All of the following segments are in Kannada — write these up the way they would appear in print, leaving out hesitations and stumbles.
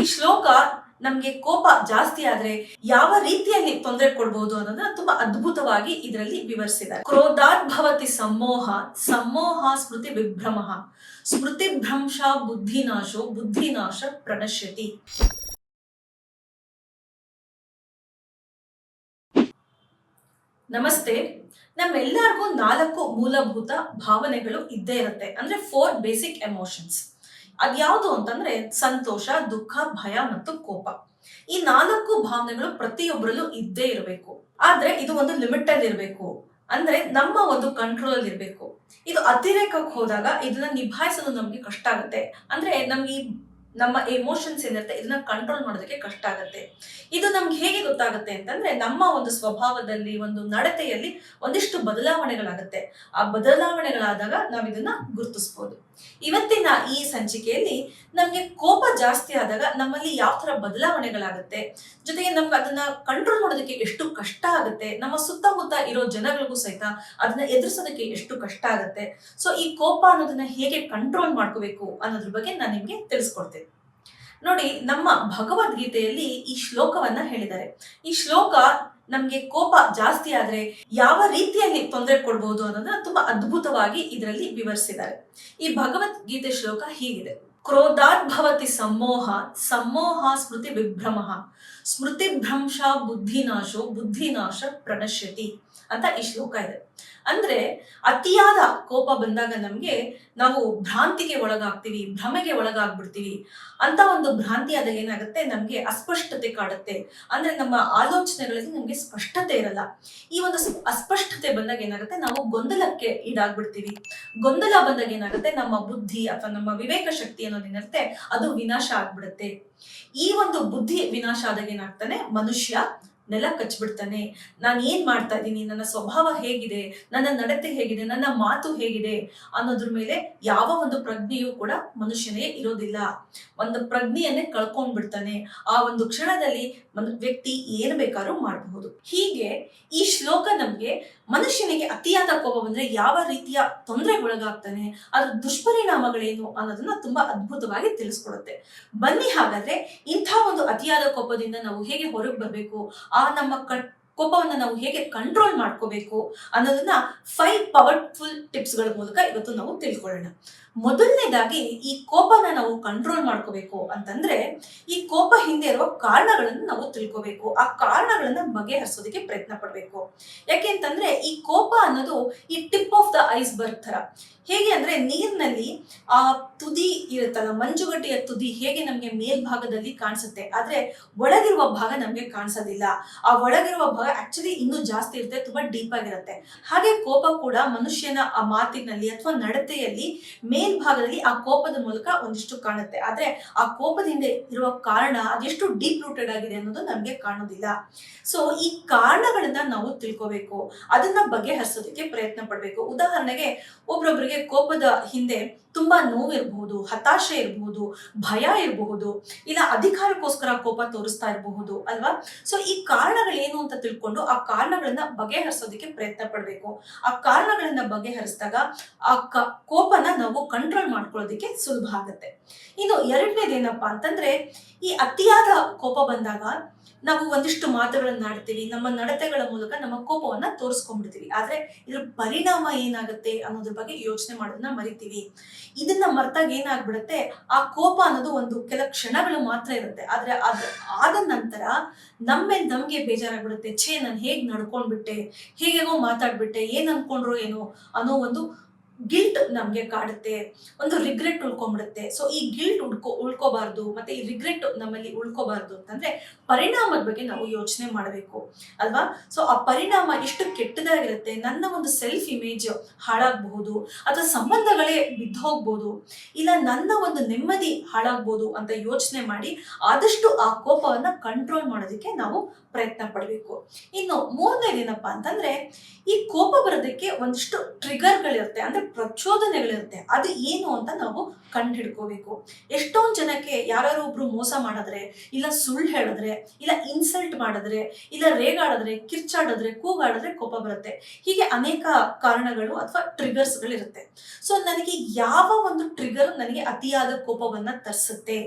ಈ ಶ್ಲೋಕ ನಮ್ಗೆ ಕೋಪ ಜಾಸ್ತಿ ಆದ್ರೆ ಯಾವ ರೀತಿಯಲ್ಲಿ ತೊಂದರೆ ಕೊಡಬಹುದು ಅನ್ನೋದನ್ನ ತುಂಬಾ ಅದ್ಭುತವಾಗಿ ಇದರಲ್ಲಿ ವಿವರಿಸಿದ್ದಾರೆ. ಕ್ರೋಧಾತ್ ಭವತಿ ಸಮ್ಮೋಹ, ಸಮ್ಮೋಹ ಸ್ಮೃತಿ ವಿಭ್ರಮ, ಸ್ಮೃತಿ ಭ್ರಂಶ ಬುದ್ಧಿನಾಶೋ, ಬುದ್ಧಿನಾಶ ಪ್ರಣಶ್ಯತಿ. ನಮಸ್ತೆ. ನಮ್ಮೆಲ್ಲರಿಗೂ 4 ಮೂಲಭೂತ ಭಾವನೆಗಳು ಇದ್ದೇ ಇರುತ್ತೆ. ಅಂದ್ರೆ 4 ಬೇಸಿಕ್ ಎಮೋಷನ್ಸ್. ಅದ್ಯಾವುದು ಅಂತಂದ್ರೆ ಸಂತೋಷ, ದುಃಖ, ಭಯ ಮತ್ತು ಕೋಪ. ಈ 4 ಭಾವನೆಗಳು ಪ್ರತಿಯೊಬ್ಬರಲ್ಲೂ ಇದ್ದೇ ಇರಬೇಕು. ಆದ್ರೆ ಇದು ಒಂದು ಲಿಮಿಟ್ ಅಲ್ಲಿ ಇರಬೇಕು. ಅಂದ್ರೆ ನಮ್ಮ ಒಂದು ಕಂಟ್ರೋಲ್ ಅಲ್ಲಿ ಇರಬೇಕು. ಇದು ಅತಿರೇಕಕ್ಕೆ ಹೋದಾಗ ಇದನ್ನ ನಿಭಾಯಿಸಲು ನಮ್ಗೆ ಕಷ್ಟ ಆಗುತ್ತೆ. ಅಂದ್ರೆ ನಮ್ಗೆ ನಮ್ಮ ಎಮೋಷನ್ಸ್ ಏನಿರುತ್ತೆ ಇದನ್ನ ಕಂಟ್ರೋಲ್ ಮಾಡೋದಕ್ಕೆ ಕಷ್ಟ ಆಗುತ್ತೆ. ಇದು ನಮ್ಗೆ ಹೇಗೆ ಗೊತ್ತಾಗುತ್ತೆ ಅಂತಂದ್ರೆ ನಮ್ಮ ಒಂದು ಸ್ವಭಾವದಲ್ಲಿ, ಒಂದು ನಡತೆಯಲ್ಲಿ ಒಂದಿಷ್ಟು ಬದಲಾವಣೆಗಳಾಗುತ್ತೆ. ಆ ಬದಲಾವಣೆಗಳಾದಾಗ ನಾವ್ ಇದನ್ನ ಗುರುತಿಸಬಹುದು. ಇವತ್ತಿನ ಈ ಸಂಚಿಕೆಯಲ್ಲಿ ನಮ್ಗೆ ಕೋಪ ಜಾಸ್ತಿ ಆದಾಗ ನಮ್ಮಲ್ಲಿ ಯಾವ ತರ ಬದಲಾವಣೆಗಳಾಗುತ್ತೆ, ಜೊತೆಗೆ ನಮ್ಗೆ ಅದನ್ನ ಕಂಟ್ರೋಲ್ ಮಾಡೋದಕ್ಕೆ ಎಷ್ಟು ಕಷ್ಟ ಆಗುತ್ತೆ, ನಮ್ಮ ಸುತ್ತಮುತ್ತ ಇರೋ ಜನಗಳಿಗೂ ಸಹಿತ ಅದನ್ನ ಎದುರಿಸೋದಕ್ಕೆ ಎಷ್ಟು ಕಷ್ಟ ಆಗುತ್ತೆ. ಸೊ ಈ ಕೋಪ ಅನ್ನೋದನ್ನ ಹೇಗೆ ಕಂಟ್ರೋಲ್ ಮಾಡ್ಕೋಬೇಕು ಅನ್ನೋದ್ರ ಬಗ್ಗೆ ನಾನು ನಿಮ್ಗೆ ತಿಳಿಸ್ಕೊಡ್ತೇನೆ. ನೋಡಿ, ನಮ್ಮ ಭಗವದ್ಗೀತೆಯಲ್ಲಿ ಈ ಶ್ಲೋಕವನ್ನ ಹೇಳಿದ್ದಾರೆ. ಈ ಶ್ಲೋಕ ನಮ್ಗೆ ಕೋಪ ಜಾಸ್ತಿ ಆದ್ರೆ ಯಾವ ರೀತಿಯಲ್ಲಿ ತೊಂದರೆ ಕೊಡಬಹುದು ಅನ್ನೋದನ್ನ ತುಂಬಾ ಅದ್ಭುತವಾಗಿ ಇದರಲ್ಲಿ ವಿವರಿಸಿದ್ದಾರೆ. ಈ ಭಗವದ್ಗೀತೆ ಶ್ಲೋಕ ಹೀಗಿದೆ: ಕ್ರೋಧಾತ್ ಭವತಿ ಸಮ್ಮೋಹ, ಸಮ್ಮೋಹ ಸ್ಮೃತಿ ವಿಭ್ರಮ, ಸ್ಮೃತಿ ಭ್ರಂಶ ಬುದ್ಧಿನಾಶೋ, ಬುದ್ಧಿನಾಶ ಪ್ರಣಶ್ಯತಿ ಅಂತ ಈ ಶ್ಲೋಕ ಇದೆ. ಅಂದ್ರೆ ಅತಿಯಾದ ಕೋಪ ಬಂದಾಗ ನಮ್ಗೆ ನಾವು ಭ್ರಾಂತಿಗೆ ಒಳಗಾಗ್ತೀವಿ, ಭ್ರಮೆಗೆ ಒಳಗಾಗ್ಬಿಡ್ತೀವಿ. ಅಂತ ಒಂದು ಭ್ರಾಂತಿ ಆದಾಗ ಏನಾಗುತ್ತೆ, ನಮ್ಗೆ ಅಸ್ಪಷ್ಟತೆ ಕಾಡುತ್ತೆ. ಅಂದ್ರೆ ನಮ್ಮ ಆಲೋಚನೆಗಳಲ್ಲಿ ನಮ್ಗೆ ಸ್ಪಷ್ಟತೆ ಇರಲ್ಲ. ಈ ಒಂದು ಅಸ್ಪಷ್ಟತೆ ಬಂದಾಗ ಏನಾಗುತ್ತೆ, ನಾವು ಗೊಂದಲಕ್ಕೆ ಈಡಾಗ್ಬಿಡ್ತೀವಿ. ಗೊಂದಲ ಬಂದಾಗ ಏನಾಗುತ್ತೆ, ನಮ್ಮ ಬುದ್ಧಿ ಅಥವಾ ನಮ್ಮ ವಿವೇಕ ಶಕ್ತಿ ಅನ್ನೋದೇನಿರುತ್ತೆ ಅದು ವಿನಾಶ ಆಗ್ಬಿಡುತ್ತೆ. ಈ ಒಂದು ಬುದ್ಧಿ ವಿನಾಶ ಆದಾಗ ಏನಾಗ್ತಾನೆ, ಮನುಷ್ಯ ನೆಲ ಕಚ್ಬಿಡ್ತಾನೆ. ನಾನು ಏನ್ ಮಾಡ್ತಾ ಇದ್ದೀನಿ, ನನ್ನ ಸ್ವಭಾವ ಹೇಗಿದೆ, ನನ್ನ ನಡತೆ ಹೇಗಿದೆ, ನನ್ನ ಮಾತು ಹೇಗಿದೆ ಅನ್ನೋದ್ರ ಮೇಲೆ ಯಾವ ಒಂದು ಪ್ರಜ್ಞೆಯೂ ಕೂಡ ಮನುಷ್ಯನಿಗೆ ಇರೋದಿಲ್ಲ. ಒಂದು ಪ್ರಜ್ಞೆಯನ್ನೇ ಕಳ್ಕೊಂಡ್ಬಿಡ್ತಾನೆ. ಆ ಒಂದು ಕ್ಷಣದಲ್ಲಿ ವ್ಯಕ್ತಿ ಏನ್ ಬೇಕಾದ್ರೂ ಮಾಡಬಹುದು. ಹೀಗೆ ಈ ಶ್ಲೋಕ ನಮ್ಗೆ ಮನುಷ್ಯನಿಗೆ ಅತಿಯಾದ ಕೋಪ ಬಂದ್ರೆ ಯಾವ ರೀತಿಯ ತೊಂದರೆಗೊಳಗಾಗ್ತಾನೆ, ಅದ್ರ ದುಷ್ಪರಿಣಾಮಗಳೇನು ಅನ್ನೋದನ್ನ ತುಂಬಾ ಅದ್ಭುತವಾಗಿ ತಿಳಿಸ್ಕೊಡುತ್ತೆ. ಬನ್ನಿ ಹಾಗಾದ್ರೆ ಇಂಥ ಒಂದು ಅತಿಯಾದ ಕೋಪದಿಂದ ನಾವು ಹೇಗೆ ಹೊರಗೆ ಬರ್ಬೇಕು, ಆ ನಮ್ಮ ಕೋಪವನ್ನ ನಾವು ಹೇಗೆ ಕಂಟ್ರೋಲ್ ಮಾಡ್ಕೋಬೇಕು ಅನ್ನೋದನ್ನ 5 ಪವರ್ಫುಲ್ ಟಿಪ್ಸ್ ಗಳ ಮೂಲಕ ಇವತ್ತು ನಾವು ತಿಳ್ಕೊಳ್ಳೋಣ. ಮೊದಲನೇದಾಗಿ, ಈ ಕೋಪನ ನಾವು ಕಂಟ್ರೋಲ್ ಮಾಡ್ಕೋಬೇಕು ಅಂತಂದ್ರೆ ಈ ಕೋಪ ಹಿಂದೆ ಇರುವ ಕಾರಣಗಳನ್ನು ನಾವು ತಿಳ್ಕೋಬೇಕು. ಆ ಕಾರಣಗಳನ್ನ ಬಗೆಹರಿಸೋದಕ್ಕೆ ಪ್ರಯತ್ನ ಪಡ್ಬೇಕು. ಯಾಕೆಂತಂದ್ರೆ ಈ ಕೋಪ ಅನ್ನೋದು ಈ ಟಿಪ್ ಆಫ್ ದ ಐಸ್ಬರ್ಗ್ ತರ. ಹೇಗೆ ಅಂದ್ರೆ ನೀರಿನಲ್ಲಿ ಆ ತುದಿ ಇರುತ್ತಲ್ಲ, ಮಂಜುಗಡ್ಡೆಯ ತುದಿ ಹೇಗೆ ನಮ್ಗೆ ಮೇಲ್ಭಾಗದಲ್ಲಿ ಕಾಣಿಸುತ್ತೆ, ಆದ್ರೆ ಒಳಗಿರುವ ಭಾಗ ನಮ್ಗೆ ಕಾಣಿಸೋದಿಲ್ಲ. ಆ ಒಳಗಿರುವ ಭಾಗ ಆಕ್ಚುಲಿ ಇನ್ನೂ ಜಾಸ್ತಿ ಇರುತ್ತೆ, ತುಂಬಾ ಡೀಪ್ ಆಗಿರುತ್ತೆ. ಹಾಗೆ ಕೋಪ ಕೂಡ ಮನುಷ್ಯನ ಆ ಮಾತಿನಲ್ಲಿ ಅಥವಾ ನಡತೆಯಲ್ಲಿ ಮೇಲ್ಭಾಗದಲ್ಲಿ ಆ ಕೋಪದ ಮೂಲಕ ಒಂದಿಷ್ಟು ಕಾಣುತ್ತೆ. ಆದ್ರೆ ಆ ಕೋಪದಿಂದ ಇರುವ ಕಾರಣ ಅದೆಷ್ಟು ಡೀಪ್ ರೂಟೆಡ್ ಆಗಿದೆ ಅನ್ನೋದು ನಮ್ಗೆ ಕಾಣೋದಿಲ್ಲ. ಸೊ ಈ ಕಾರಣಗಳನ್ನ ನಾವು ತಿಳ್ಕೋಬೇಕು, ಅದನ್ನ ಬಗೆಹರಿಸೋದಕ್ಕೆ ಪ್ರಯತ್ನ ಪಡ್ಬೇಕು. ಉದಾಹರಣೆಗೆ, ಒಬ್ರೊಬ್ರಿಗೆ ಕೋಪದ ಹಿಂದೆ ತುಂಬಾ ನೋವಿರಬಹುದು, ಹತಾಶೆ ಇರಬಹುದು, ಭಯ ಇರಬಹುದು, ಇಲ್ಲ ಅಧಿಕಾರಕ್ಕೋಸ್ಕರ ಕೋಪ ತೋರಿಸ್ತಾ ಇರಬಹುದು ಅಲ್ವಾ. ಸೊ ಈ ಕಾರಣಗಳೇನು ಅಂತ ತಿಳ್ಕೊಂಡು ಆ ಕಾರಣಗಳನ್ನ ಬಗೆಹರಿಸೋದಕ್ಕೆ ಪ್ರಯತ್ನ ಪಡ್ಬೇಕು. ಆ ಕಾರಣಗಳನ್ನ ಬಗೆಹರಿಸಿದಾಗ ಆ ಕೋಪನ ನಾವು ಕಂಟ್ರೋಲ್ ಮಾಡ್ಕೊಳ್ಳೋದಕ್ಕೆ ಸುಲಭ ಆಗುತ್ತೆ. ಇನ್ನು ಎರಡನೇದೇನಪ್ಪಾ ಅಂತಂದ್ರೆ, ಈ ಅತಿಯಾದ ಕೋಪ ಬಂದಾಗ ನಾವು ಒಂದಿಷ್ಟು ಮಾತುಗಳನ್ನ ಆಡ್ತೀವಿ, ನಮ್ಮ ನಡತೆಗಳ ಮೂಲಕ ನಮ್ಮ ಕೋಪವನ್ನ ತೋರಿಸ್ಕೊಂಡ್ಬಿಡ್ತೀವಿ. ಆದ್ರೆ ಇದ್ರ ಪರಿಣಾಮ ಏನಾಗುತ್ತೆ ಅನ್ನೋದ್ರ ಬಗ್ಗೆ ಯೋಚನೆ ಮಾಡೋದನ್ನ ಮರಿತೀವಿ. ಇದನ್ನ ಮರ್ತಾಗ ಏನಾಗ್ಬಿಡುತ್ತೆ, ಆ ಕೋಪ ಅನ್ನೋದು ಒಂದು ಕೆಲ ಕ್ಷಣಗಳು ಮಾತ್ರ ಇರುತ್ತೆ. ಆದ್ರೆ ಆದ ನಂತರ ನಮ್ಗೆ ಬೇಜಾರಾಗ್ಬಿಡುತ್ತೆ. ನಾನು ಹೇಗ್ ನಡ್ಕೊಂಡ್ಬಿಟ್ಟೆ, ಹೇಗೇಗೋ ಮಾತಾಡ್ಬಿಟ್ಟೆ, ಏನ್ ಅನ್ಕೊಂಡ್ರು ಏನೋ ಅನ್ನೋ ಒಂದು ಗಿಲ್ಟ್ ನಮ್ಗೆ ಕಾಡುತ್ತೆ, ಒಂದು ರಿಗ್ರೆಟ್ ಉಳ್ಕೊಂಡ್ಬಿಡುತ್ತೆ. ಸೊ ಈ ಗಿಲ್ಟ್ ಉಳ್ಕೋಬಾರ್ದು, ಮತ್ತೆ ಈ ರಿಗ್ರೆಟ್ ನಮ್ಮಲ್ಲಿ ಉಳ್ಕೋಬಾರ್ದು ಅಂತಂದ್ರೆ ಪರಿಣಾಮದ ಬಗ್ಗೆ ನಾವು ಯೋಚನೆ ಮಾಡಬೇಕು ಅಲ್ವಾ. ಸೊ ಆ ಪರಿಣಾಮ ಎಷ್ಟು ಕೆಟ್ಟದಾಗಿರುತ್ತೆ, ನನ್ನ ಒಂದು ಸೆಲ್ಫ್ ಇಮೇಜ್ ಹಾಳಾಗಬಹುದು, ಅಥವಾ ಸಂಬಂಧಗಳೇ ಬಿದ್ದೋಗ್ಬೋದು, ಇಲ್ಲ ನನ್ನ ಒಂದು ನೆಮ್ಮದಿ ಹಾಳಾಗ್ಬೋದು ಅಂತ ಯೋಚನೆ ಮಾಡಿ ಆದಷ್ಟು ಆ ಕೋಪವನ್ನ ಕಂಟ್ರೋಲ್ ಮಾಡೋದಕ್ಕೆ ನಾವು ಪ್ರಯತ್ನ ಪಡಬೇಕು. ಇನ್ನು ಮೂರನೇದೇನಪ್ಪಾ ಅಂತಂದ್ರೆ, ಈ ಕೋಪ ಬರೋದಕ್ಕೆ ಒಂದಿಷ್ಟು ಟ್ರಿಗರ್ಗಳಿರುತ್ತೆ, ಅಂದ್ರೆ ಪ್ರಚೋದನೆಗಳಿರುತ್ತೆ. ಅದು ಏನು ಅಂತ ನಾವು ಕಂಡು ಹಿಡ್ಕೋಬೇಕು. ಎಷ್ಟೊಂದು ಜನಕ್ಕೆ ಯಾರು ಒಬ್ರು ಮೋಸ ಮಾಡಿದ್ರೆ, ಇಲ್ಲ ಸುಳ್ಳು ಹೇಳಿದ್ರೆ, ಇಲ್ಲ ಇನ್ಸಲ್ಟ್ ಮಾಡಿದ್ರೆ, ಇಲ್ಲ ರೇಗಾಡಿದ್ರೆ, ಕಿರ್ಚಾಡಿದ್ರೆ, ಕೂಗಾಡಿದ್ರೆ ಕೋಪ ಬರುತ್ತೆ. ಹೀಗೆ ಅನೇಕ ಕಾರಣಗಳು ಅಥವಾ ಟ್ರಿಗರ್ಸ್ಗಳಿರುತ್ತೆ. ಸೊ ನನಗೆ ಯಾವ ಒಂದು ಟ್ರಿಗರ್ ನನಗೆ ಅತಿಯಾದ ಕೋಪವನ್ನ ತರಿಸುತ್ತೆ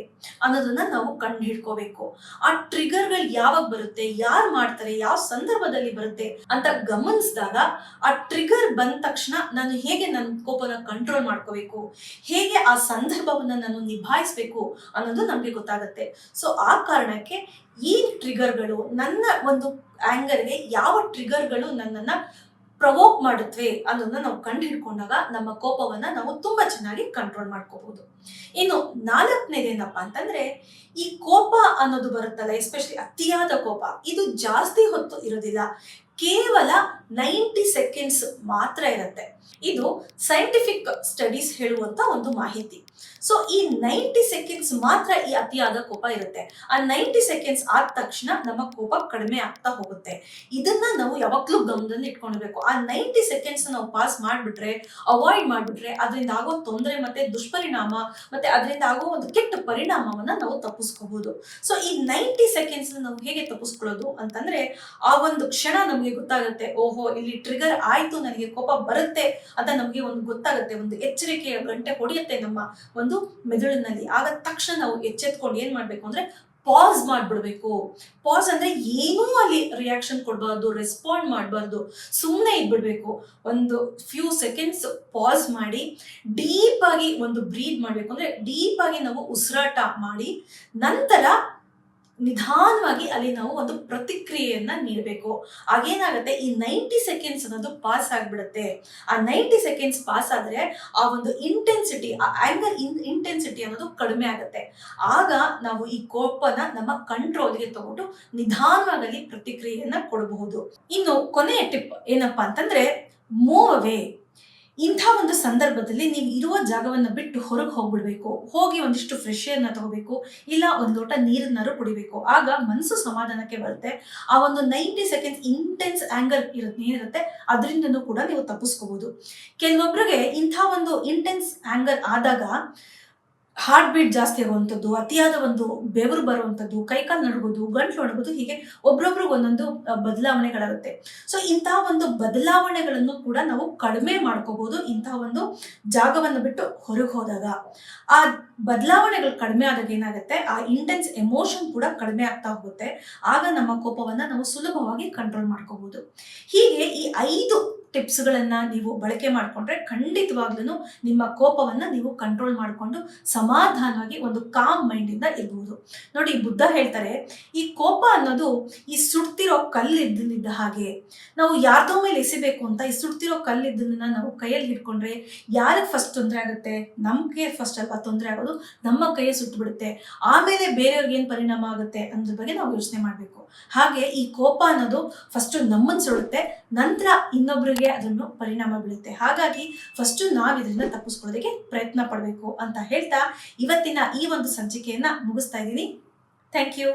ಅನ್ನೋದನ್ನ ನಾವು ಕಂಡು ಹಿಡ್ಕೋಬೇಕು. ಆ ಟ್ರಿಗರ್ಗಳು ಯಾವಾಗ ಬರುತ್ತೆ, ಯಾರು ಮಾಡ್ತಾರೆ, ಯಾವ ಸಂದರ್ಭದಲ್ಲಿ ಬರುತ್ತೆ ಅಂತ ಗಮನಿಸಿದಾಗ ಆ ಟ್ರಿಗರ್ ಬಂದ ತಕ್ಷಣ ನಾನು ಹೇಗೆ ನನ್ನ ಕೋಪನ ಕಂಟ್ರೋಲ್ ಮಾಡ್ಕೋಬೇಕು, ಹೇಗೆ ಆ ಸಂದರ್ಭವನ್ನ ನಾನು ನಿಭಾಯಿಸ್ಬೇಕು ಅನ್ನೋದು ನಮ್ಗೆ ಗೊತ್ತಾಗುತ್ತೆ. ಸೊ ಆ ಕಾರಣಕ್ಕೆ ಈ ಟ್ರಿಗರ್ಗಳು ನನ್ನ ಒಂದು ಆಂಗರ್ಗೆ ಯಾವ ಟ್ರಿಗರ್ಗಳು ನನ್ನನ್ನ ಪ್ರವೋಕ್ ಮಾಡುತ್ತವೆ ಅನ್ನೋದನ್ನ ನಾವು ಕಂಡು ಹಿಡ್ಕೊಂಡಾಗ ನಮ್ಮ ಕೋಪವನ್ನ ನಾವು ತುಂಬಾ ಚೆನ್ನಾಗಿ ಕಂಟ್ರೋಲ್ ಮಾಡ್ಕೋಬಹುದು. ಇನ್ನು ನಾಲ್ಕನೇದೇನಪ್ಪಾ ಅಂತಂದ್ರೆ, ಈ ಕೋಪ ಅನ್ನೋದು ಬರುತ್ತಲ್ಲ, ಎಸ್ಪೆಷಲಿ ಅತಿಯಾದ ಕೋಪ, ಇದು ಜಾಸ್ತಿ ಹೊತ್ತು ಇರೋದಿಲ್ಲ, ಕೇವಲ 90 ಸೆಕೆಂಡ್ಸ್ ಮಾತ್ರ ಇರುತ್ತೆ. ಇದು ಸೈಂಟಿಫಿಕ್ ಸ್ಟಡೀಸ್ ಹೇಳುವಂತ ಒಂದು ಮಾಹಿತಿ. ಸೊ ಈ 90 ಸೆಕೆಂಡ್ಸ್ ಮಾತ್ರ ಈ ಅತಿಯಾದ ಕೋಪ ಇರುತ್ತೆ. ಆ 90 ಸೆಕೆಂಡ್ಸ್ ಆದ ತಕ್ಷಣ ನಮ್ಮ ಕೋಪ ಕಡಿಮೆ ಆಗ್ತಾ ಹೋಗುತ್ತೆ. ಇದನ್ನ ನಾವು ಯಾವಾಗ್ಲೂ ಗಮನದಲ್ಲಿ ಇಟ್ಕೊಳ್ಬೇಕು. ಆ 90 ಸೆಕೆಂಡ್ಸ್ ನಾವು ಪಾಸ್ ಮಾಡ್ಬಿಟ್ರೆ, ಅವಾಯ್ಡ್ ಮಾಡ್ಬಿಟ್ರೆ, ಅದರಿಂದ ಆಗೋ ತೊಂದರೆ ಮತ್ತೆ ದುಷ್ಪರಿಣಾಮ ಮತ್ತೆ ಅದರಿಂದ ಆಗೋ ಒಂದು ಕೆಟ್ಟ ಪರಿಣಾಮವನ್ನ ನಾವು ತಪ್ಪಿಸ್ಕೋಬಹುದು. ಸೊ ಈ 90 ಸೆಕೆಂಡ್ಸ್ ನಾವು ಹೇಗೆ ತಪ್ಪಿಸ್ಕೊಳ್ಳೋದು ಅಂತಂದ್ರೆ, ಆ ಒಂದು ಕ್ಷಣ ನಮ್ಗೆ ಗೊತ್ತಾಗುತ್ತೆ, ಓಹೋ ಇಲ್ಲಿ ಟ್ರಿಗರ್ ಆಯ್ತು, ನನಗೆ ಕೋಪ ಬರುತ್ತೆ ಅಂತ ನಮ್ಗೆ ಒಂದು ಗೊತ್ತಾಗುತ್ತೆ. ಒಂದು ಎಚ್ಚರಿಕೆಯ ಗಂಟೆ ಹೊಡೆಯುತ್ತೆ ನಮ್ಮ ಒಂದು ಮೆದುಳಿನಲ್ಲಿ. ಆಗ ತಕ್ಷಣ ನಾವು ಎಚ್ಚೆತ್ಕೊಂಡು ಏನ್ ಮಾಡ್ಬೇಕು ಅಂದ್ರೆ ಪಾಸ್ ಮಾಡ್ಬಿಡ್ಬೇಕು. ಪಾಸ್ ಅಂದ್ರೆ ಏನೂ ಅಲ್ಲಿ ರಿಯಾಕ್ಷನ್ ಕೊಡಬಾರ್ದು, ರೆಸ್ಪಾಂಡ್ ಮಾಡಬಾರ್ದು, ಸುಮ್ಮನೆ ಇದ್ಬಿಡ್ಬೇಕು. ಒಂದು ಫ್ಯೂ ಸೆಕೆಂಡ್ಸ್ ಪಾಸ್ ಮಾಡಿ ಡೀಪ್ ಆಗಿ ಒಂದು ಬ್ರೀತ್ ಮಾಡ್ಬೇಕು. ಅಂದ್ರೆ ಡೀಪ್ ಆಗಿ ನಾವು ಉಸಿರಾಟ ಮಾಡಿ ನಂತರ ನಿಧಾನವಾಗಿ ಅಲ್ಲಿ ನಾವು ಒಂದು ಪ್ರತಿಕ್ರಿಯೆಯನ್ನ ನೀಡಬೇಕು. ಆಗೇನಾಗುತ್ತೆ, ಈ 90 ಸೆಕೆಂಡ್ಸ್ ಅನ್ನೋದು ಪಾಸ್ ಆಗ್ಬಿಡುತ್ತೆ. ಆ 90 ಸೆಕೆಂಡ್ಸ್ ಪಾಸ್ ಆದ್ರೆ ಆ ಒಂದು ಇಂಟೆನ್ಸಿಟಿ, ಆ ಆಂಗರ್ ಇಂಟೆನ್ಸಿಟಿ ಅನ್ನೋದು ಕಡಿಮೆ ಆಗುತ್ತೆ. ಆಗ ನಾವು ಈ ಕೋಪನ ನಮ್ಮ ಕಂಟ್ರೋಲ್ಗೆ ತಗೊಂಡು ನಿಧಾನವಾಗಿ ಪ್ರತಿಕ್ರಿಯೆಯನ್ನ ಕೊಡಬಹುದು. ಇನ್ನು ಕೊನೆಯ ಟಿಪ್ ಏನಪ್ಪಾ ಅಂತಂದ್ರೆ, ಮೂವ್ ಅವೇ. ಇಂಥ ಒಂದು ಸಂದರ್ಭದಲ್ಲಿ ನೀವು ಇರುವ ಜಾಗವನ್ನು ಬಿಟ್ಟು ಹೊರಗೆ ಹೋಗ್ಬಿಡ್ಬೇಕು. ಹೋಗಿ ಒಂದಿಷ್ಟು ಫ್ರೆಶ್ ಏರ್ನ ತಗೋಬೇಕು, ಇಲ್ಲ ಒಂದು ಲೋಟ ನೀರನ್ನಾರು ಕುಡಿಬೇಕು. ಆಗ ಮನಸ್ಸು ಸಮಾಧಾನಕ್ಕೆ ಬರುತ್ತೆ. ಆ ಒಂದು 90 ಸೆಕೆಂಡ್ಸ್ ಇಂಟೆನ್ಸ್ ಆಂಗರ್ ಏನಿರುತ್ತೆ ಅದರಿಂದನೂ ಕೂಡ ನೀವು ತಪ್ಪಿಸ್ಕೋಬಹುದು. ಕೆಲವೊಬ್ಬರಿಗೆ ಇಂಥ ಒಂದು ಇಂಟೆನ್ಸ್ ಆಂಗರ್ ಆದಾಗ ಹಾರ್ಟ್ ಬೀಟ್ ಜಾಸ್ತಿ ಆಗುವಂಥದ್ದು, ಅತಿಯಾದ ಒಂದು ಬೆವರು ಬರುವಂಥದ್ದು, ಕೈಕಾಲು ನಡುಗೋದು, ಗಂಟ್ಲು ನಡುಗೋದು, ಹೀಗೆ ಒಬ್ರೊಬ್ರಿಗೆ ಒಂದೊಂದು ಬದಲಾವಣೆಗಳಾಗುತ್ತೆ. ಸೊ ಇಂತಹ ಒಂದು ಬದಲಾವಣೆಗಳನ್ನು ಕೂಡ ನಾವು ಕಡಿಮೆ ಮಾಡ್ಕೋಬಹುದು ಇಂತಹ ಒಂದು ಜಾಗವನ್ನು ಬಿಟ್ಟು ಹೊರಗೆ ಹೋದಾಗ. ಆ ಬದಲಾವಣೆಗಳು ಕಡಿಮೆ ಆದಾಗ ಏನಾಗುತ್ತೆ, ಆ ಇಂಟೆನ್ಸ್ ಎಮೋಷನ್ ಕೂಡ ಕಡಿಮೆ ಆಗ್ತಾ ಹೋಗುತ್ತೆ. ಆಗ ನಮ್ಮ ಕೋಪವನ್ನ ನಾವು ಸುಲಭವಾಗಿ ಕಂಟ್ರೋಲ್ ಮಾಡ್ಕೋಬಹುದು. ಹೀಗೆ ಈ 5 ಟಿಪ್ಸ್ಗಳನ್ನ ನೀವು ಬಳಕೆ ಮಾಡಿಕೊಂಡ್ರೆ ಖಂಡಿತವಾಗ್ಲೂ ನಿಮ್ಮ ಕೋಪವನ್ನ ನೀವು ಕಂಟ್ರೋಲ್ ಮಾಡಿಕೊಂಡು ಸಮಾಧಾನವಾಗಿ ಒಂದು ಕಾಮ್ ಮೈಂಡ್ ಇಂದ ಇರಬಹುದು. ನೋಡಿ, ಬುದ್ಧ ಹೇಳ್ತಾರೆ, ಈ ಕೋಪ ಅನ್ನೋದು ಈ ಸುಡ್ತಿರೋ ಕಲ್ಲಿದ್ದ ಹಾಗೆ. ನಾವು ಯಾರ್ದೋ ಮೇಲೆ ಎಸಿಬೇಕು ಅಂತ ಈ ಸುಡ್ತಿರೋ ಕಲ್ಲಿದ್ದನ್ನ ನಾವು ಕೈಯಲ್ಲಿ ಹಿಡ್ಕೊಂಡ್ರೆ ಯಾರಿಗೆ ಫಸ್ಟ್ ತೊಂದರೆ ಆಗುತ್ತೆ? ನಮ್ಗೆ ಫಸ್ಟ್ ಅಲ್ವಾ ತೊಂದರೆ ಆಗೋದು, ನಮ್ಮ ಕೈಯೇ ಸುಟ್ಟು ಬಿಡುತ್ತೆ. ಆಮೇಲೆ ಬೇರೆಯವ್ರಿಗೆ ಏನ್ ಪರಿಣಾಮ ಆಗುತ್ತೆ ಅನ್ನೋದ್ರ ಬಗ್ಗೆ ನಾವು ಯೋಚನೆ ಮಾಡ್ಬೇಕು. ಹಾಗೆ ಈ ಕೋಪ ಅನ್ನೋದು ಫಸ್ಟ್ ನಮ್ಮನ್ನು ಸುಡುತ್ತೆ, ನಂತರ ಇನ್ನೊಬ್ರಿಗೆ ಅದನ್ನು ಪರಿಣಾಮ ಬೀಳುತ್ತೆ. ಹಾಗಾಗಿ ಫಸ್ಟ್ ನಾವ್ ಇದರಿಂದ ತಪ್ಪಿಸ್ಕೊಳ್ಳೋದಕ್ಕೆ ಪ್ರಯತ್ನ ಪಡಬೇಕು ಅಂತ ಹೇಳ್ತಾ ಇವತ್ತಿನ ಈ ಒಂದು ಸಂಚಿಕೆಯನ್ನ ಮುಗಿಸ್ತಾ ಇದ್ದೀನಿ. Thank you.